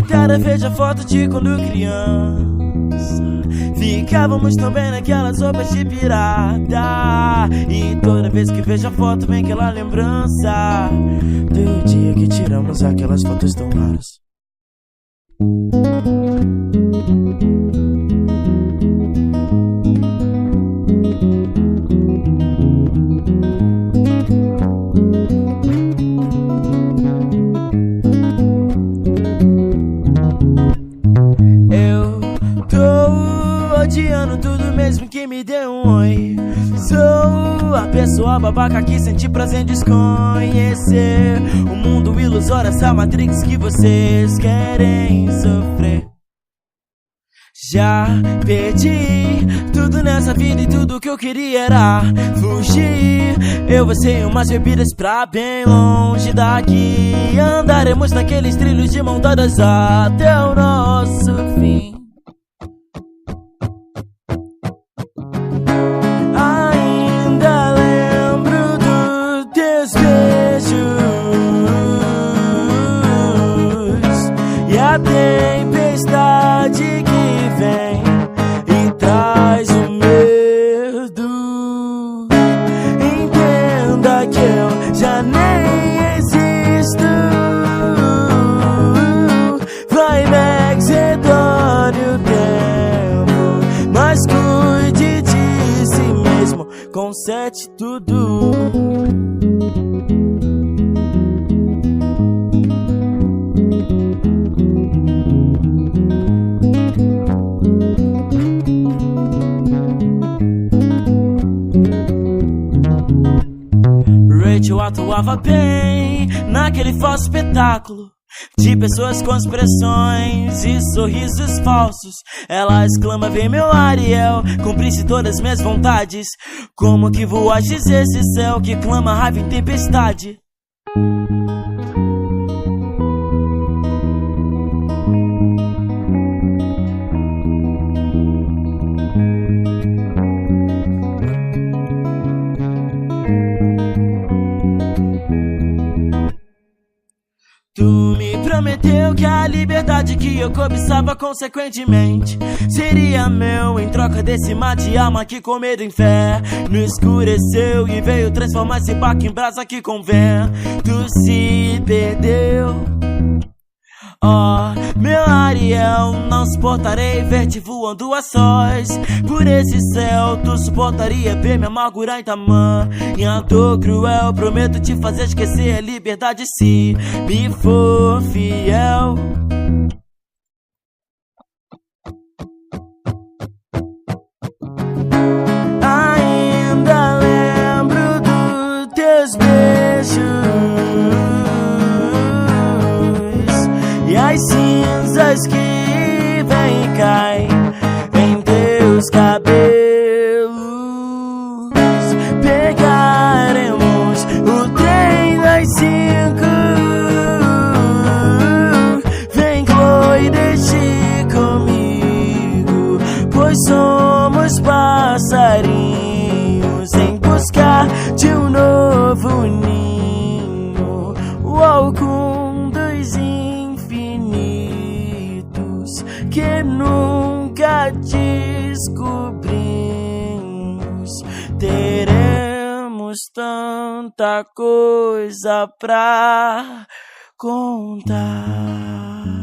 Cara, veja a foto de quando criança. Ficávamos tão bem naquelas roupas de pirata. E toda vez que vejo a foto vem aquela lembrança do dia que tiramos aquelas fotos tão raras. Odiando tudo mesmo que me dê um oi. Sou a pessoa babaca que sente prazer em desconhecer o mundo ilusório, essa Matrix que vocês querem sofrer. Já perdi tudo nessa vida e tudo que eu queria era fugir. Eu, você e umas bebidas pra bem longe daqui. Andaremos naqueles trilhos de mão dadas até o nosso fim. E a tempestade que vem e traz o medo. Entenda que eu já nem existo. Vai me redone o tempo, mas cuide de si mesmo, conserte tudo. Eu atuava bem naquele falso espetáculo de pessoas com expressões e sorrisos falsos. Ela exclama: vem meu Ariel, cumprisse todas minhas vontades. Como que vou agir esse céu que clama raiva em tempestade? Tu me prometeu que a liberdade que eu cobiçava consequentemente seria meu, em troca desse mar de alma que com medo em fé no escureceu e veio transformar esse barco em brasa que com vento se perdeu. Oh, meu Ariel, não suportarei ver-te voando a sós por esse céu. Tu suportaria ver me amargurar em tamanha dor cruel? Prometo te fazer esquecer a liberdade se me for fiel. Ainda lembro dos teus beijos e as cinzas que vêm e caem em teus cabelos. Pegaremos o trem das 5. Vem, Chloe, deixe comigo, pois somos passarinhos em busca de um novo ninho. Uou, com dos infinitos que nunca descobrimos. Teremos tanta coisa pra contar.